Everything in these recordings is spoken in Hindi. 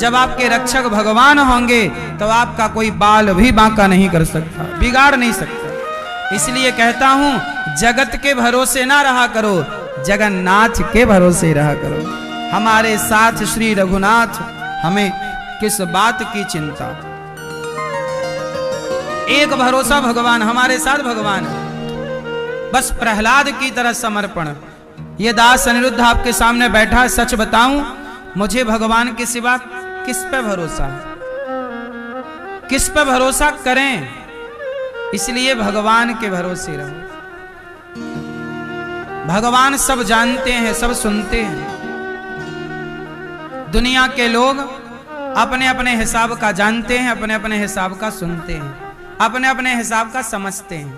जब आपके रक्षक भगवान होंगे तो आपका कोई बाल भी बांका नहीं कर सकता, बिगाड़ नहीं सकता। इसलिए कहता हूं जगत के भरोसे ना रहा करो, जगन्नाथ के भरोसे रहा करो। हमारे साथ श्री रघुनाथ, हमें किस बात की चिंता। एक भरोसा भगवान, हमारे साथ भगवान है। बस प्रहलाद की तरह समर्पण। ये दास अनिरुद्ध आपके सामने बैठा है, सच बताऊं मुझे भगवान के सिवा किस पे भरोसा है, किस पे भरोसा करें। इसलिए भगवान के भरोसे रहो। भगवान सब जानते हैं, सब सुनते हैं। दुनिया के लोग अपने अपने हिसाब का जानते हैं, अपने अपने हिसाब का सुनते हैं, अपने अपने हिसाब का समझते हैं।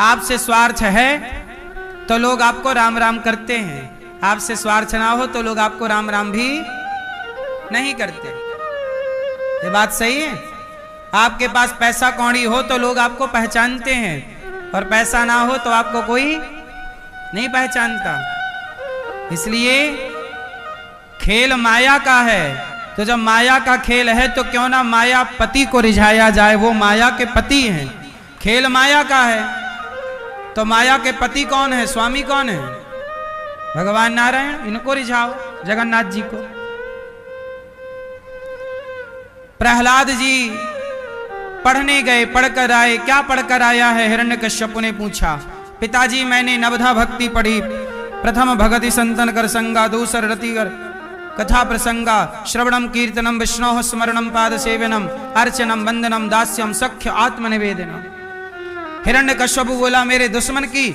आपसे स्वार्थ है तो लोग आपको राम राम करते हैं, आपसे स्वार्थ ना हो तो लोग आपको राम राम भी नहीं करते। ये बात सही है। आपके पास पैसा कौड़ी हो तो लोग आपको पहचानते हैं, और पैसा ना हो तो आपको कोई नहीं पहचानता। इसलिए खेल माया का है, तो जब माया का खेल है तो क्यों ना माया पति को रिझाया जाए। वो माया के पति हैं, खेल माया का है। तो माया के पति कौन है, स्वामी कौन है? भगवान नारायण। इनको रिझाओ, जगन्नाथ जी को। प्रहलाद जी पढ़ने गए, पढ़कर आए। क्या पढ़कर आया है? हिरण्यकश्यप ने पूछा। पिताजी मैंने नवधा भक्ति पढ़ी। प्रथम भगति संतन कर संगा, दूसर रतिगर कथा प्रसंगा, श्रवणम कीर्तनम विष्णोः स्मरणम पाद सेवनम, अर्चनम वंदनम दास्यम सख्य आत्मनिवेदनम। हिरण्यकश्यप बोला मेरे दुश्मन की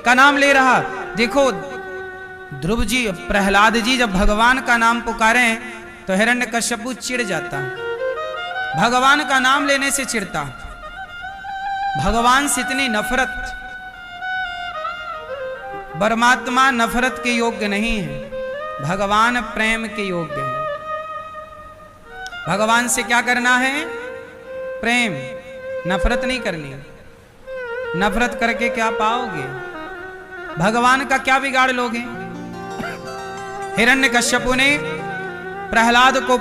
का नाम ले रहा। देखो ध्रुव जी, प्रहलाद जी जब भगवान का नाम पुकारें तो हिरण्यकश्यप चिढ़ जाता है। भगवान का नाम लेने से चिढ़ता। भगवान से इतनी नफरत। परमात्मा नफरत के योग्य नहीं है, भगवान प्रेम के योग्य है। भगवान से क्या करना है? प्रेम, नफरत नहीं करनी। नफरत करके क्या पाओगे? भगवान का क्या बिगाड़ लोगे? हिरण्यकश्यपु ने प्रहलाद को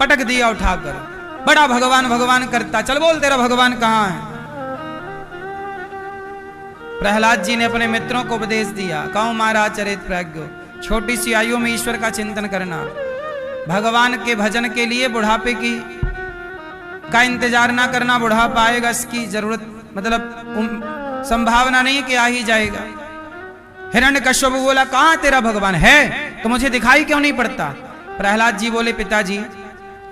पटक दिया उठाकर। बड़ा भगवान भगवान करता, चल बोल तेरा भगवान कहां है? प्रहलाद जी ने अपने मित्रों को उपदेश दिया, कहो महाराज चरित प्रज्ञ, छोटी सी आयु में ईश्वर का चिंतन करना, भगवान के भजन के लिए बुढ़ापे की का इंतजार ना करना। बुढ़ापा आएगा इसकी जरूरत मतलब संभावना नहीं कि आ ही जाएगा। हिरण्यकश्यप बोला कहां तेरा भगवान है तो मुझे दिखाई क्यों नहीं पड़ता? प्रहलाद जी बोले पिताजी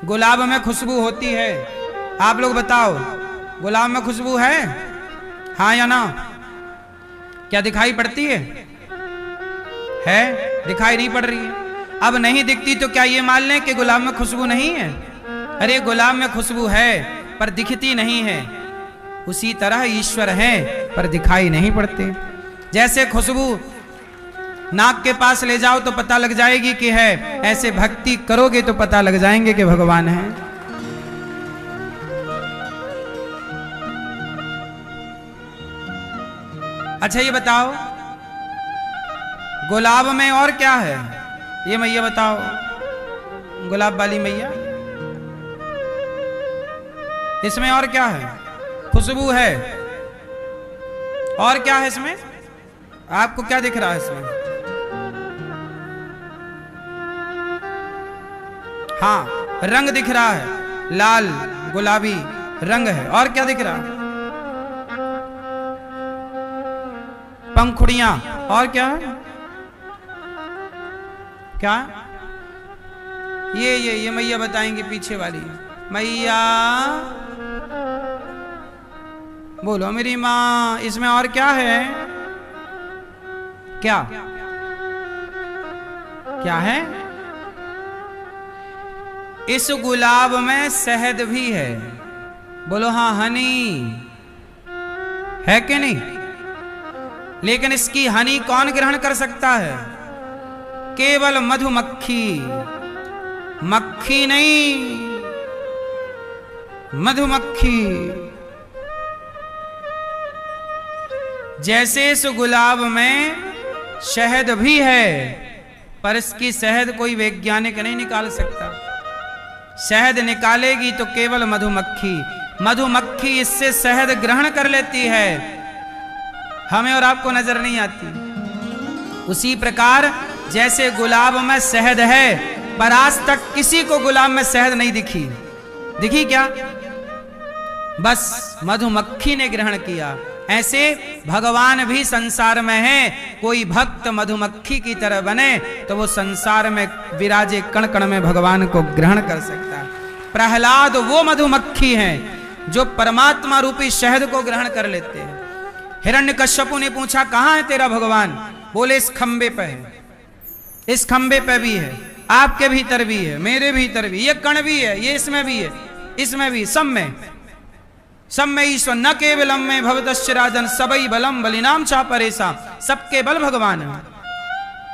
गुलाब में खुशबू होती है, आप लोग बताओ गुलाब में खुशबू है? हाँ या ना? क्या दिखाई पड़ती है? दिखाई नहीं पड़ रही है। अब नहीं दिखती तो क्या ये मान लें कि गुलाब में खुशबू नहीं है? अरे गुलाब में खुशबू है पर दिखती नहीं है। उसी तरह ईश्वर है पर दिखाई नहीं पड़ते। जैसे खुशबू नाक के पास ले जाओ तो पता लग जाएगी कि है, ऐसे भक्ति करोगे तो पता लग जाएंगे कि भगवान है। अच्छा ये बताओ गुलाब में और क्या है? ये मैया बताओ, गुलाब वाली मैया, इसमें और क्या है? खुशबू है, और क्या है इसमें? आपको क्या दिख रहा है इसमें? हाँ, रंग दिख रहा है, लाल गुलाबी रंग है। और क्या दिख रहा है? पंखुड़ियां। और क्या है? क्या? ये मैया बताएंगे, पीछे वाली मैया बोलो मेरी माँ, इसमें और क्या है? क्या क्या है? इस गुलाब में शहद भी है। बोलो हाँ, हनी है कि नहीं? लेकिन इसकी हनी कौन ग्रहण कर सकता है? केवल मधुमक्खी, मक्खी नहीं, मधुमक्खी। जैसे इस गुलाब में शहद भी है पर इसकी शहद कोई वैज्ञानिक नहीं निकाल सकता। शहद निकालेगी तो केवल मधुमक्खी, मधुमक्खी इससे शहद ग्रहण कर लेती है, हमें और आपको नजर नहीं आती। उसी प्रकार जैसे गुलाब में शहद है, पर आज तक किसी को गुलाब में शहद नहीं दिखी। दिखी क्या? बस मधुमक्खी ने ग्रहण किया। ऐसे भगवान भी संसार में है। कोई भक्त मधुमक्खी की तरह बने तो वो संसार में विराजे कण कण में भगवान को ग्रहण कर सकता है। प्रहलाद वो मधुमक्खी हैं जो परमात्मा रूपी शहद को ग्रहण कर लेते हैं। हिरण्यकश्यपु ने पूछा, कहां है तेरा भगवान? बोले, इस खंबे पे है। इस खंबे पे भी है, आपके भीतर भी है, मेरे भीतर भी, ये कण भी है, ये इसमें भी है, इसमें भी, सब में ईश्वर। न केवलम में भवतश्च राजन सबई बलम बलिनाम चा परेशा। सबके बल भगवान है।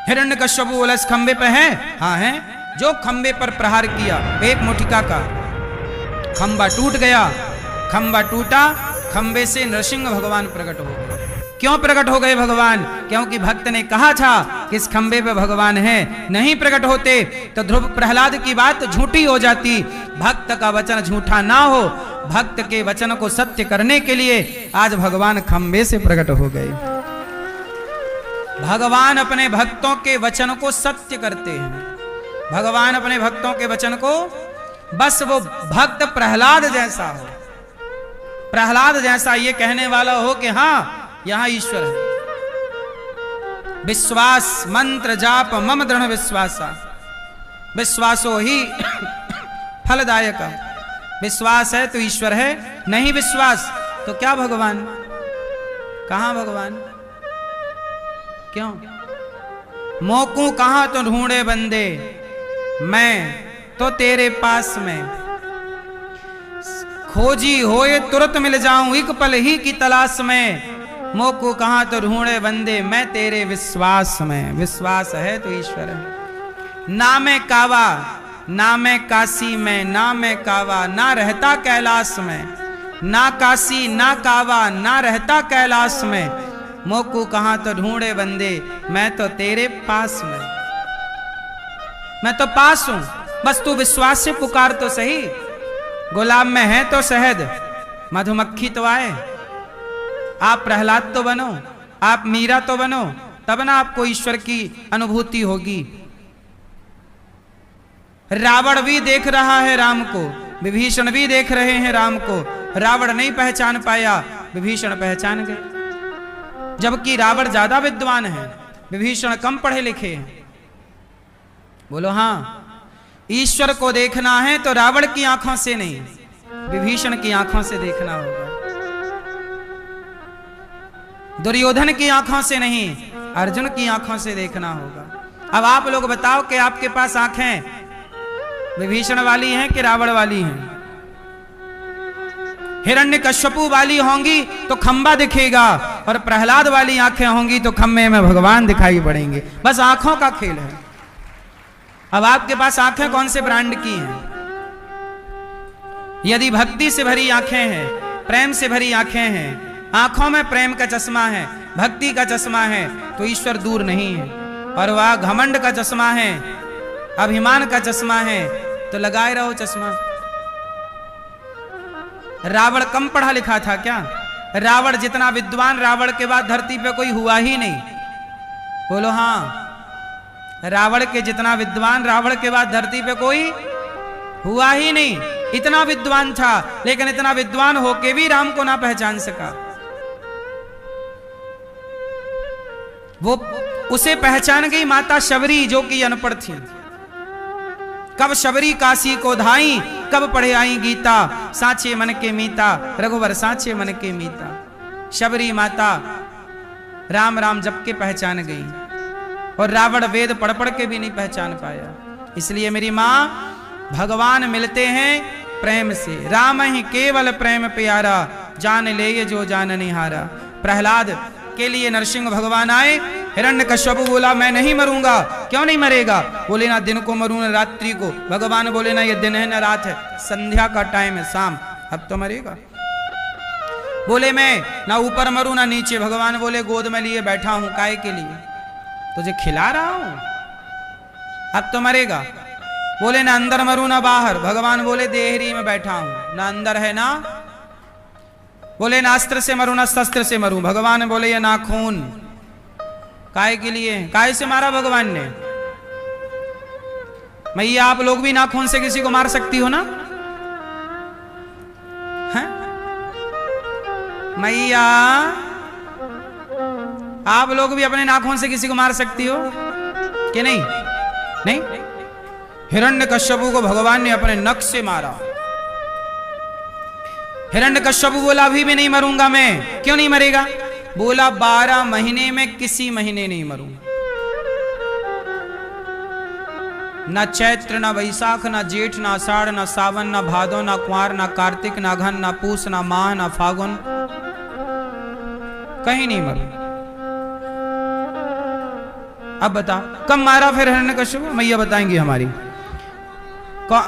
हिरण्यकश्यपु बोला, इस खंबे पे है? हाँ है। जो खंबे पर प्रहार किया, एक मुठिका का, खंबा टूट गया। खंबा टूटा, खंबे से नरसिंह भगवान प्रकट हो गए। क्यों प्रकट हो गए भगवान? क्योंकि भक्त ने कहा था कि इस खंबे पे भगवान है। नहीं प्रकट होते तो ध्रुव प्रहलाद की बात झूठी हो जाती। भक्त का वचन झूठा ना हो, भक्त के वचन को सत्य करने के लिए आज भगवान खंबे से प्रकट हो गए। भगवान अपने भक्तों के वचन को सत्य करते हैं। भगवान अपने भक्तों के वचन को, बस वो भक्त प्रहलाद जैसा हो, प्रहलाद जैसा ये कहने वाला हो कि हाँ यहां ईश्वर है। विश्वास मंत्र जाप मम दृढ़ विश्वासा, विश्वासो ही फलदायक। विश्वास है तो ईश्वर है, नहीं विश्वास तो क्या भगवान? कहां भगवान? क्यों? मोकू कहां तो ढूंढे बंदे, मैं तो तेरे पास में। खोजी होए तुरंत मिल जाऊं, एक पल ही की तलाश में। मोकू कहां तो ढूंढे बंदे, मैं तेरे विश्वास में। विश्वास है तो ईश्वर है। नामे कावा नामे काशी में, नामे कावा ना रहता कैलाश में। ना काशी ना कावा ना रहता कैलाश में। मोकू कहां तो ढूंढे बंदे, मैं तो तेरे पास में। मैं तो पास हूं, बस तू विश्वास से पुकार तो सही। गुलाब में है तो शहद, मधुमक्खी तो आए। आप प्रहलाद तो बनो, आप मीरा तो बनो, तब ना आपको ईश्वर की अनुभूति होगी। रावण भी देख रहा है राम को, विभीषण भी देख रहे हैं राम को। रावण नहीं पहचान पाया, विभीषण पहचान गए। जबकि रावण ज्यादा विद्वान है, विभीषण कम पढ़े लिखे हैं। बोलो हाँ, ईश्वर को देखना है तो रावण की आंखों से नहीं, विभीषण की आंखों से देखना होगा। दुर्योधन की आंखों से नहीं, अर्जुन की आंखों से देखना होगा। अब आप लोग बताओ कि आपके पास आंखें विभीषण वाली हैं कि रावण वाली हैं? हिरण्यकश्यपु वाली होंगी तो खंबा दिखेगा, और प्रहलाद वाली आंखें होंगी तो खंबे में भगवान दिखाई पड़ेंगे। बस आंखों का खेल है। अब आपके पास आंखें कौन से ब्रांड की हैं? यदि भक्ति से भरी आंखें हैं, प्रेम से भरी आंखें हैं, आंखों में प्रेम का चश्मा है, भक्ति का चश्मा है, तो ईश्वर दूर नहीं है। और वह घमंड का चश्मा है, अभिमान का चश्मा है, तो लगाए रहो चश्मा। रावण कम पढ़ा लिखा था क्या? रावण जितना विद्वान, रावण के बाद धरती पे कोई हुआ ही नहीं। बोलो हाँ, रावण के जितना विद्वान, रावण के बाद धरती पे कोई हुआ ही नहीं। इतना विद्वान था, लेकिन इतना विद्वान होके भी राम को ना पहचान सका। वो उसे पहचान गई माता शबरी, जो कि अनपढ़ थी। कब शबरी काशी को धाई, कब पढ़े आई गीता। साचे मन के मीता, रघुवर साचे मन के मीता। शबरी माता राम राम जप के पहचान गई, और रावण वेद पढ़ पढ़ के भी नहीं पहचान पाया। इसलिए मेरी माँ, भगवान मिलते हैं प्रेम से। राम ही केवल प्रेम प्यारा, जान ले ये जो जान निहारा। प्रहलाद के लिए नरसिंह भगवान आए। हिरण्यकश्यपु बोला, मैं नहीं मरूंगा। क्यों नहीं मरेगा? बोले, ना दिन को मरूं ना रात्रि को। भगवान बोले, ना ये दिन है ना रात है, संध्या का टाइम है, शाम, अब तो मरेगा। बोले, मैं ना ऊपर मरूं ना नीचे। भगवान बोले, गोद में लिए बैठा हूं, काय के लिए? तुझे खिला रहा हूं, अब तो मरेगा। बोले ना अंदर मरूं ना बाहर। भगवान बोले देहरी में बैठा हूं, ना अंदर है ना। बोले ना अस्त्र से मरूं ना शस्त्र से मरूं। भगवान बोले ये नाखून काय के लिए, काय से मारा भगवान ने। मैया आप लोग भी नाखून से किसी को मार सकती हो ना, हैं? मैया आप लोग भी अपने नाखून से किसी को मार सकती हो कि नहीं? नहीं। हिरण्यकश्यपु को भगवान ने अपने नख से मारा। हिरण्यकश्यपु बोला अभी भी नहीं मरूंगा मैं। क्यों नहीं मरेगा? बोला 12 महीने में किसी महीने नहीं मरूंगा। ना चैत्र ना वैशाख ना जेठ ना आषाढ़ ना सावन ना भादो ना कुंवर ना कार्तिक ना घन ना पूस ना माह ना फागुन, कहीं नहीं मरूं। अब बता कब मारा फिर हिरण्यकश्यप? मैया बताएंगी हमारी।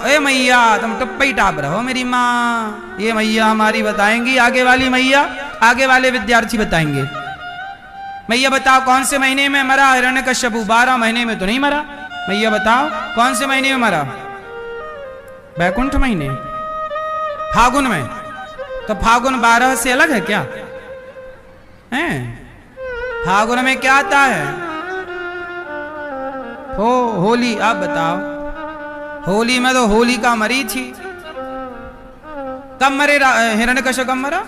ए मैया तुम टप्पी टाप रहो मेरी माँ। ये मैया हमारी बताएंगी, आगे वाली मैया, आगे वाले विद्यार्थी बताएंगे। मैया बताओ कौन से महीने में मरा हिरण्यकश्यप? 12 महीने में तो नहीं मरा। मैया बताओ कौन से महीने में मरा? बैकुंठ महीने, फागुन में। तो फागुन 12 से अलग है क्या? हैं? फागुन में क्या आता है? होली। आप बताओ होली में तो होलिका मरी थी। कब मरे हिरण्यकश्यप? कब मरा?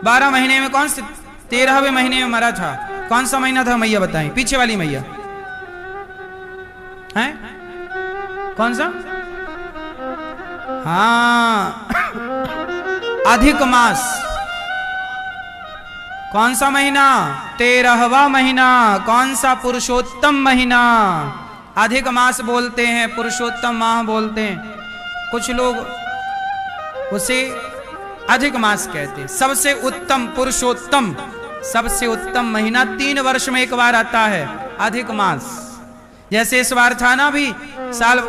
12 महीने में। कौन से? 13वें महीने में मरा था। कौन सा महीना था मैया बताएं? पीछे वाली मैया हैं? कौन सा? हाँ अधिक मास। कौन सा महीना? 13वां महीना। कौन सा? पुरुषोत्तम महीना। अधिक मास बोलते हैं, पुरुषोत्तम माह बोलते हैं। कुछ लोग उसे अधिक मास कहते हैं। सबसे उत्तम पुरुषोत्तम, सबसे उत्तम महीना 3 वर्ष में एक बार आता है, अधिक मास। जैसे इस बार था ना, भी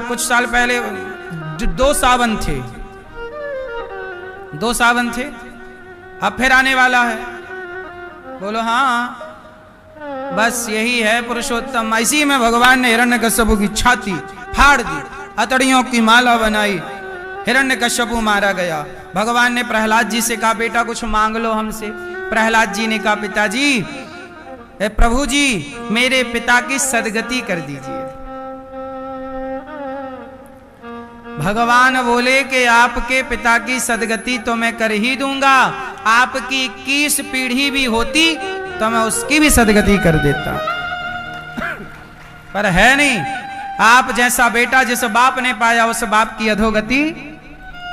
कुछ साल पहले 2 सावन थे, 2 सावन थे। अब फिर आने वाला है। बोलो हाँ, बस यही है पुरुषोत्तम। इसी में भगवान ने हिरण्यकश्यप की छाती फाड़ दी, हथड़ियों की माला बनाई, हिरण्यकश्यप मारा गया। भगवान ने प्रहलाद जी से कहा बेटा कुछ मांग लो हमसे। प्रहलाद जी ने कहा पिताजी, प्रभु जी मेरे पिता की सदगति कर दीजिए। भगवान बोले कि आपके पिता की सदगति तो मैं कर ही दूंगा, आपकी 21 पीढ़ी भी होती तो मैं उसकी भी सदगति कर देता, पर है नहीं। आप जैसा बेटा जिस बाप ने पाया उस बाप की अधोगति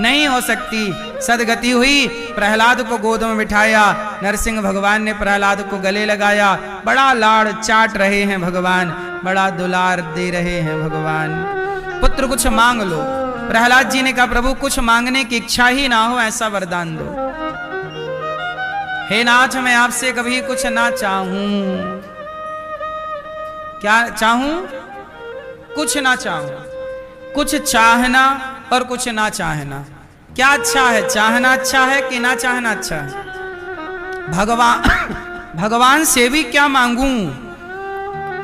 नहीं हो सकती। सदगति हुई। प्रहलाद को गोद में बिठाया। नरसिंह भगवान ने प्रहलाद को गले लगाया। बड़ा लाड़ चाट रहे हैं भगवान, बड़ा दुलार दे रहे हैं भगवान। पुत्र कुछ मांग लो। प्रहलाद जी ने कहा प्रभु कुछ मांगने की इच्छा ही ना हो ऐसा वरदान दो। हे नाथ मैं आपसे कभी कुछ ना चाहूं। क्या चाहूं? कुछ ना चाहूं। कुछ चाहना और कुछ ना चाहना, क्या अच्छा है? चाहना अच्छा है कि ना चाहना अच्छा है? भगवान से भी क्या मांगूं?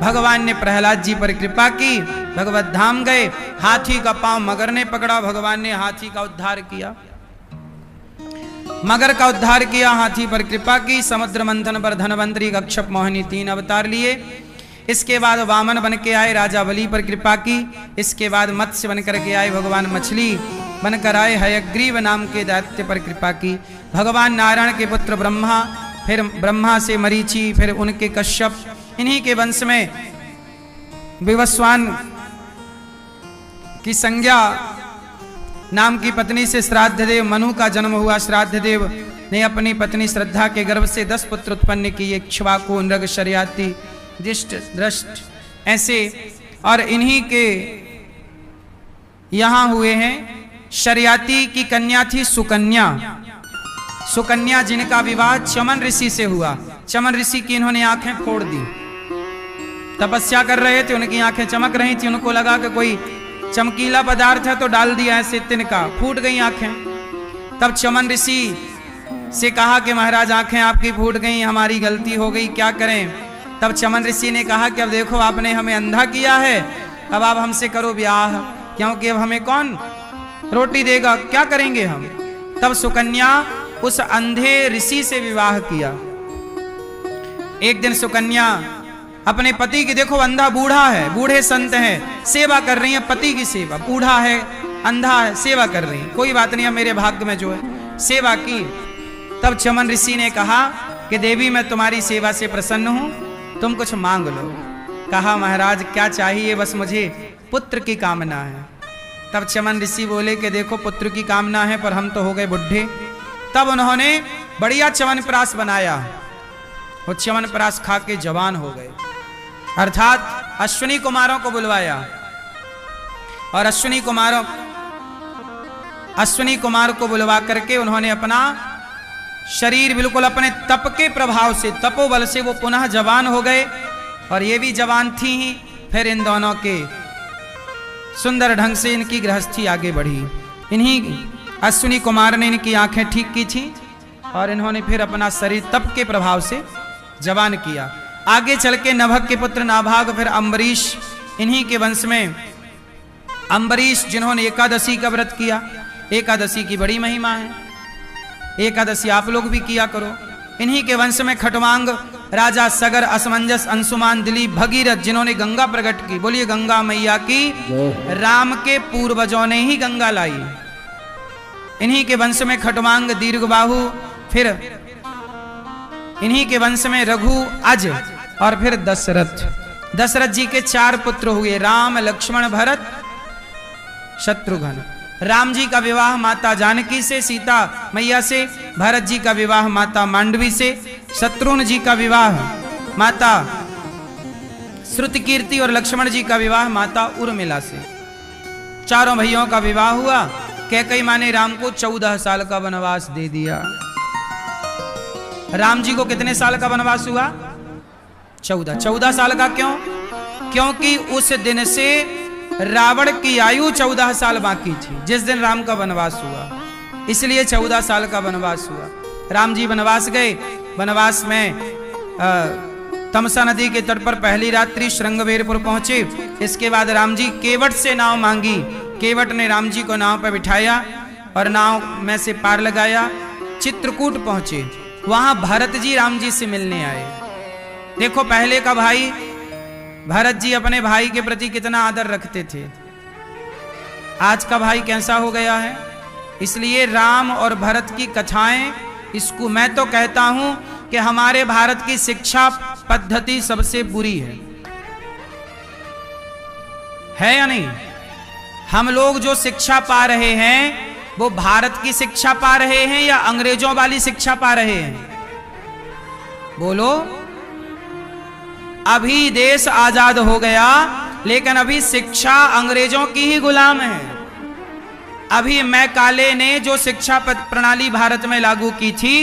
भगवान ने प्रहलाद जी पर कृपा की। भगवत धाम गए। हाथी का पांव मगर ने पकड़ा। भगवान ने हाथी का उद्धार किया, मगर का उद्धार किया। हाथी पर कृपा की। समुद्र मंथन पर धनवंतरी कच्छप मोहिनी 3 अवतार लिए। इसके बाद वामन बन के आए, राजा बलि पर कृपा की। इसके बाद मत्स्य बन करके आए भगवान, मछली बनकर आए, हयग्रीव नाम के दैत्य पर कृपा की। भगवान नारायण के पुत्र ब्रह्मा, फिर ब्रह्मा से मरीचि, फिर उनके कश्यप। इन्हीं के वंश में विवस्वान की संज्ञा नाम की पत्नी से श्राद्धदेव मनु का जन्म हुआ। श्राद्धदेव ने अपनी पत्नी श्रद्धा के गर्भ से 10 पुत्र उत्पन्न किए। इक्ष्वाकु, नृग, शर्याति, दृष्ट, दृष्ट ऐसे। और इन्हीं के यहां हुए हैं। शर्याति की कन्या थी सुकन्या। सुकन्या जिनका विवाह चमन ऋषि से हुआ। चमन ऋषि की इन्होंने आंखें फोड़ दी। तपस्या कर रहे थे, उनकी आंखें चमक रही थी। उनको लगा कि कोई चमकीला पदार्थ है तो डाल दिया ऐसे तिनका, फूट गई आंखें। तब चमन ऋषि से कहा कि महाराज आंखें आपकी फूट गई, हमारी गलती हो गई, क्या करें? तब चमन ऋषि ने कहा कि अब देखो आपने हमें अंधा किया है, अब आप हमसे करो ब्याह, क्योंकि अब हमें कौन रोटी देगा, क्या करेंगे हम। तब सुकन्या उस अंधे ऋषि से विवाह किया। एक दिन सुकन्या अपने पति की, देखो अंधा बूढ़ा है, बूढ़े संत हैं, सेवा कर रही है, पति की सेवा, बूढ़ा है अंधा है, सेवा कर रही है, कोई बात नहीं है, मेरे भाग्य में जो है, सेवा की। तब चमन ऋषि ने कहा कि देवी मैं तुम्हारी सेवा से प्रसन्न हूं, तुम कुछ मांग लो। कहा महाराज क्या चाहिए, बस मुझे पुत्र की कामना है। तब चमन ऋषि बोले कि देखो पुत्र की कामना है पर हम तो हो गए बुढ़े। तब उन्होंने बढ़िया च्यवनप्राश बनाया, वो च्यवनप्राश खा के जवान हो गए, अर्थात अश्विनी कुमारों को बुलवाया और अश्विनी कुमार को बुलवा करके उन्होंने अपना शरीर बिल्कुल अपने तप के प्रभाव से, तपोबल से वो पुनः जवान हो गए और ये भी जवान थी ही। फिर इन दोनों के सुंदर ढंग से इनकी गृहस्थी आगे बढ़ी। इन्हीं अश्विनी कुमार ने इनकी आंखें ठीक की थी और इन्होंने फिर अपना शरीर तप के प्रभाव से जवान किया। आगे चल के नभक के पुत्र नाभाग, फिर अम्बरीश, इन्हीं के वंश में अम्बरीश जिन्होंने एकादशी का व्रत किया। एकादशी की बड़ी महिमा है, एकादशी आप लोग भी किया करो। इन्हीं के वंश में खटवांग, राजा सगर, असमंजस, अंशुमान, दिलीप, भगीरथ जिन्होंने गंगा प्रकट की। बोलिए गंगा मैया की। राम के पूर्वजों ने ही गंगा लाई। इन्हीं के वंश में खटवांग, दीर्घबाहु, फिर इन्हीं के वंश में रघु, अज और फिर दशरथ। दशरथ जी के 4 पुत्र हुए, राम, लक्ष्मण, भरत, शत्रुघ्न। राम जी का विवाह माता जानकी से, सीता मैया से। भरत जी का विवाह माता मांडवी से। शत्रुघ्न जी का विवाह माता श्रुतकीर्ति और लक्ष्मण जी का विवाह माता उर्मिला से। चारों भाइयों का विवाह हुआ। कैकेयी माँ ने राम को 14 साल का वनवास दे दिया। राम जी को कितने साल का वनवास हुआ? 14 साल का। क्यों? क्योंकि उस दिन से रावण की आयु 14 साल बाकी थी, जिस दिन राम का वनवास हुआ, इसलिए 14 साल का वनवास हुआ। राम जी वनवास गए। वनवास में तमसा नदी के तट पर पहली रात्रि श्रृंगवेरपुर पहुंचे। इसके बाद राम जी केवट से नाव मांगी। केवट ने राम जी को नाव पर बिठाया और नाव में से पार लगाया। चित्रकूट पहुंचे, वहां भरत जी राम जी से मिलने आए। देखो पहले का भाई भरत जी अपने भाई के प्रति कितना आदर रखते थे, आज का भाई कैसा हो गया है। इसलिए राम और भरत की कथाएं, इसको मैं तो कहता हूं कि हमारे भारत की शिक्षा पद्धति सबसे बुरी है या नहीं? हम लोग जो शिक्षा पा रहे हैं वो भारत की शिक्षा पा रहे हैं या अंग्रेजों वाली शिक्षा पा रहे हैं? बोलो। अभी देश आजाद हो गया लेकिन अभी शिक्षा अंग्रेजों की ही गुलाम है। अभी मैकाले ने जो शिक्षा प्रणाली भारत में लागू की थी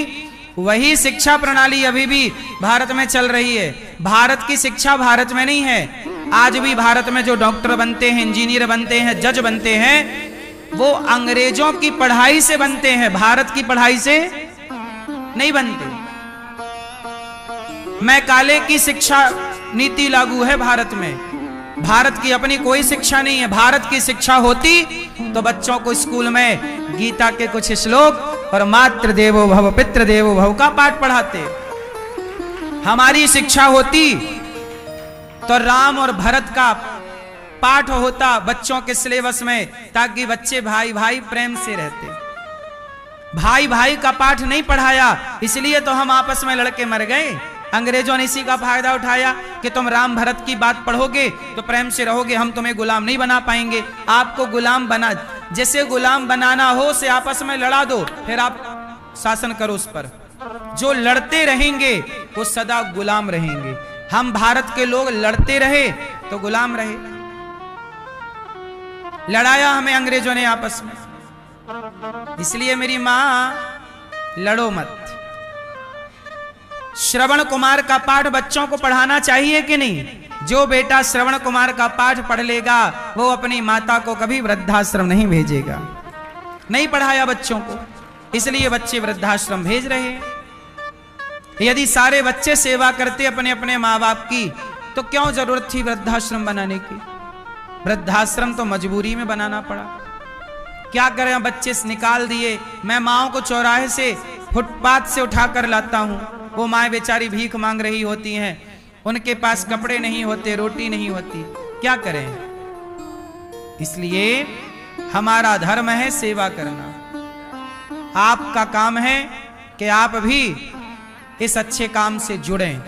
वही शिक्षा प्रणाली अभी भी भारत में चल रही है। भारत की शिक्षा भारत में नहीं है। आज भी भारत में जो डॉक्टर बनते हैं, इंजीनियर बनते हैं, जज बनते हैं, वो अंग्रेजों की पढ़ाई से बनते हैं, भारत की पढ़ाई से नहीं बनते। मैकाले की शिक्षा नीति लागू है भारत में। भारत की अपनी कोई शिक्षा नहीं है। भारत की शिक्षा होती तो बच्चों को स्कूल में गीता के कुछ श्लोक और मातृ देवो भव पितृ देवो भव का पाठ पढ़ाते। हमारी शिक्षा होती तो राम और भरत का पाठ होता बच्चों के सिलेबस में, ताकि बच्चे भाई भाई प्रेम से रहते। भाई भाई का पाठ नहीं पढ़ाया, इसलिए तो हम आपस में लड़के मर गए। अंग्रेजों ने इसी का फायदा उठाया कि तुम राम भरत की बात पढ़ोगे तो प्रेम से रहोगे, हम तुम्हें गुलाम नहीं बना पाएंगे। आपको गुलाम बना, जैसे गुलाम बनाना हो से आपस में लड़ा दो, फिर आप शासन करो उस पर। जो लड़ते रहेंगे वो सदा गुलाम रहेंगे। हम भारत के लोग लड़ते रहे तो गुलाम रहे। लड़ाया हमें अंग्रेजों ने आपस में, इसलिए मेरी मां लड़ो मत। श्रवण कुमार का पाठ बच्चों को पढ़ाना चाहिए कि नहीं? जो बेटा श्रवण कुमार का पाठ पढ़ लेगा वो अपनी माता को कभी वृद्धाश्रम नहीं भेजेगा। नहीं पढ़ाया बच्चों को, इसलिए बच्चे वृद्धाश्रम भेज रहे हैं। यदि सारे बच्चे सेवा करते अपने अपने माँ बाप की तो क्यों जरूरत थी वृद्धाश्रम बनाने की? वृद्धाश्रम तो मजबूरी में बनाना पड़ा। क्या करें, बच्चे से निकाल दिए। मैं माओ को चौराहे से फुटपाथ से उठाकर लाता हूं। वो माएँ बेचारी भीख मांग रही होती हैं, उनके पास कपड़े नहीं होते, रोटी नहीं होती, क्या करें। इसलिए हमारा धर्म है सेवा करना। आपका काम है कि आप भी इस अच्छे काम से जुड़ें।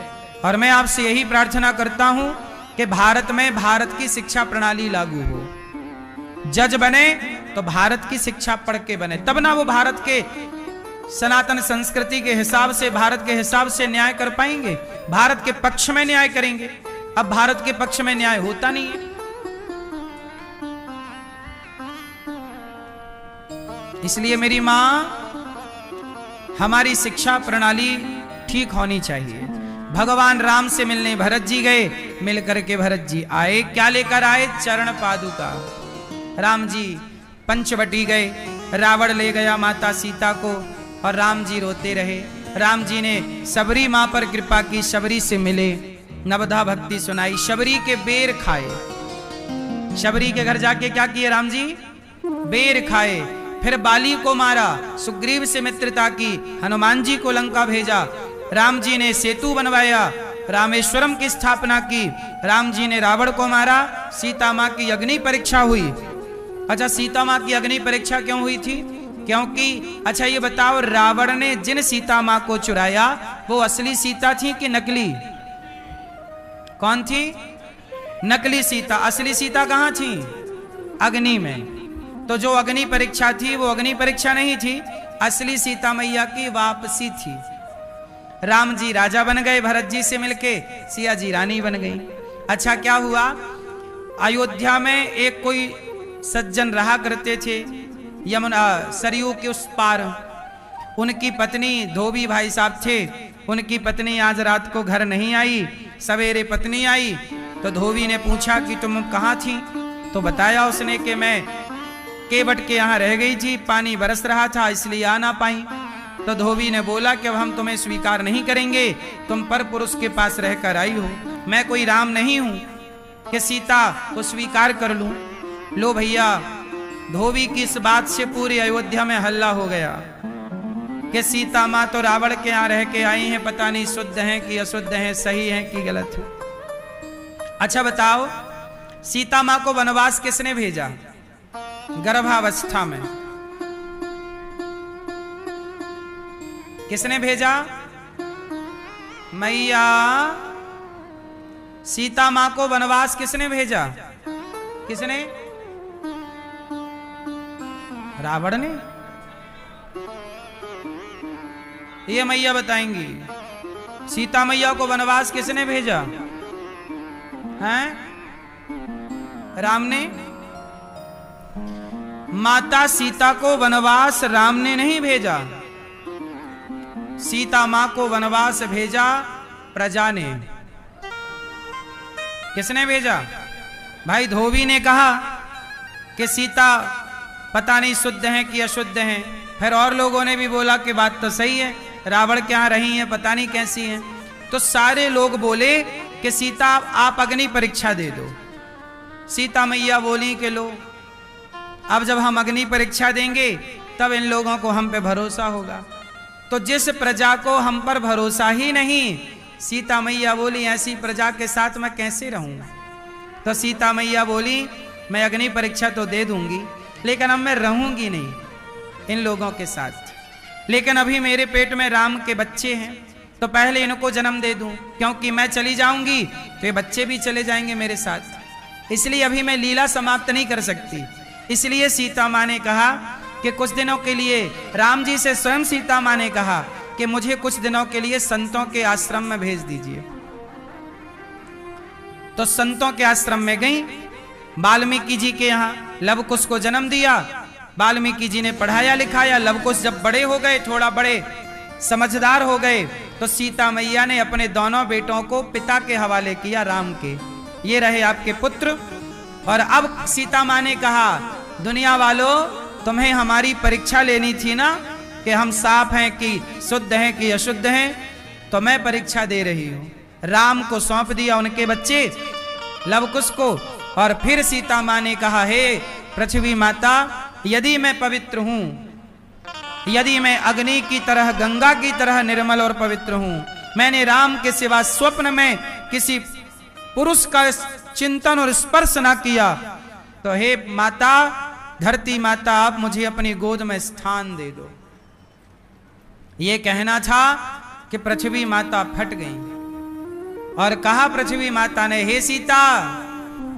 और मैं आपसे यही प्रार्थना करता हूं कि भारत में भारत की शिक्षा प्रणाली लागू हो। जज बने तो भारत की शिक्षा पढ़ के बने, तब ना वो भारत के सनातन संस्कृति के हिसाब से, भारत के हिसाब से न्याय कर पाएंगे, भारत के पक्ष में न्याय करेंगे। अब भारत के पक्ष में न्याय होता नहीं है। इसलिए मेरी मां, हमारी शिक्षा प्रणाली ठीक होनी चाहिए। भगवान राम से मिलने भरत जी गए, मिलकर के भरत जी आए, क्या लेकर आए? चरण पादुका। राम जी पंचवटी गए, रावण ले गया माता सीता को और राम जी रोते रहे। राम जी ने शबरी मां पर कृपा की, शबरी से मिले, नवधा भक्ति सुनाई, शबरी के बेर खाए। शबरी के घर जाके क्या किए राम जी? बेर खाए। फिर बाली को मारा, सुग्रीव से मित्रता की, हनुमान जी को लंका भेजा, राम जी ने सेतु बनवाया, रामेश्वरम की स्थापना की, राम जी ने रावण को मारा, सीता मां की अग्नि परीक्षा हुई। अच्छा, सीता मां की अग्नि परीक्षा क्यों हुई थी? क्योंकि अच्छा ये बताओ, रावण ने जिन सीता मां को चुराया वो असली सीता थी कि नकली? कौन थी? नकली सीता। असली सीता कहां थी? अग्नि में। तो जो अग्नि परीक्षा थी वो अग्नि परीक्षा नहीं थी, असली सीता मैया की वापसी थी। राम जी राजा बन गए, भरत जी से मिलके सिया जी रानी बन गई। अच्छा, क्या हुआ? अयोध्या में एक कोई सज्जन रहा करते थे, यमुना सरयू के उस पार। उनकी पत्नी, धोबी भाई साहब थे, उनकी पत्नी आज रात को घर नहीं आई। सवेरे पत्नी आई तो धोबी ने पूछा कि तुम कहाँ थी? तो बताया उसने कि मैं केवट के यहाँ रह गई थी, पानी बरस रहा था इसलिए आ ना पाई। तो धोबी ने बोला कि अब हम तुम्हें स्वीकार नहीं करेंगे, तुम पर पुरुष के पास रहकर आई हो, मैं कोई राम नहीं हूं कि सीता को स्वीकार कर लूं। लो भैया, धोबी की इस बात से पूरी अयोध्या में हल्ला हो गया कि सीता मां तो रावण के यहाँ रह के आई हैं, पता नहीं शुद्ध हैं कि अशुद्ध हैं, सही हैं कि गलत है। अच्छा बताओ, सीता मां को वनवास किसने भेजा? गर्भावस्था में किसने भेजा? मैया सीता मां को वनवास किसने भेजा? किसने? रावण ने। ये मैया बताएंगी, सीता मैया को वनवास किसने भेजा? हैं? राम ने। माता सीता को वनवास राम ने नहीं भेजा, सीता मां को वनवास भेजा प्रजा ने। किसने भेजा? भाई धोबी ने कहा कि सीता पता नहीं शुद्ध हैं कि अशुद्ध हैं। फिर और लोगों ने भी बोला कि बात तो सही है, रावण के यहाँ रही हैं, पता नहीं कैसी हैं। तो सारे लोग बोले कि सीता आप अग्नि परीक्षा दे दो। सीता मैया बोली कि लो, अब जब हम अग्नि परीक्षा देंगे तब इन लोगों को हम पे भरोसा होगा। तो जिस प्रजा को हम पर भरोसा ही नहीं, सीता मैया बोली ऐसी प्रजा के साथ मैं कैसे रहूंगा। तो सीता मैया बोली मैं अग्नि परीक्षा तो दे दूंगी, लेकिन अब मैं रहूंगी नहीं इन लोगों के साथ। लेकिन अभी मेरे पेट में राम के बच्चे हैं, तो पहले इनको जन्म दे दूं, क्योंकि मैं चली जाऊंगी तो ये बच्चे भी चले जाएंगे मेरे साथ। इसलिए अभी मैं लीला समाप्त नहीं कर सकती। इसलिए सीता माँ ने कहा कि कुछ दिनों के लिए, राम जी से स्वयं सीता माँ ने कहा कि मुझे कुछ दिनों के लिए संतों के आश्रम में भेज दीजिए। तो संतों के आश्रम में गई, वाल्मीकि जी के यहाँ लवकुश को जन्म दिया। वाल्मीकि जी ने पढ़ाया लिखाया। लवकुश जब बड़े हो गए, थोड़ा बड़े समझदार हो गए, तो सीता मैया ने अपने दोनों बेटों को पिता के हवाले किया, राम के। ये रहे आपके पुत्र। और अब सीता माँ ने कहा दुनिया वालों, तुम्हें हमारी परीक्षा लेनी थी ना कि हम साफ हैं कि शुद्ध हैं कि अशुद्ध हैं, तो मैं परीक्षा दे रही हूं। राम को सौंप दिया उनके बच्चे लवकुश को, और फिर सीता माँ ने कहा, हे पृथ्वी माता, यदि मैं पवित्र हूं, यदि मैं अग्नि की तरह, गंगा की तरह निर्मल और पवित्र हूं, मैंने राम के सिवा स्वप्न में किसी पुरुष का चिंतन और स्पर्श ना किया, तो हे माता, धरती माता, आप मुझे अपनी गोद में स्थान दे दो। ये कहना था कि पृथ्वी माता फट गई और कहा पृथ्वी माता ने, हे सीता,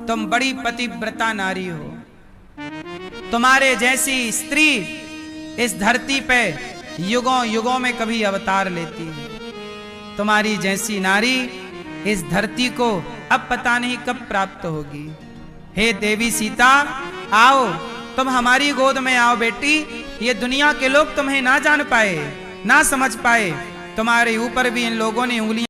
तुम बड़ी पतिव्रता नारी हो, तुम्हारे जैसी स्त्री इस धरती पे युगों युगों में कभी अवतार लेती है, तुम्हारी जैसी नारी इस धरती को अब पता नहीं कब प्राप्त होगी। हे देवी सीता, आओ, तुम हमारी गोद में आओ बेटी, ये दुनिया के लोग तुम्हें ना जान पाए, ना समझ पाए, तुम्हारे ऊपर भी इन लोगों ने उंगलियां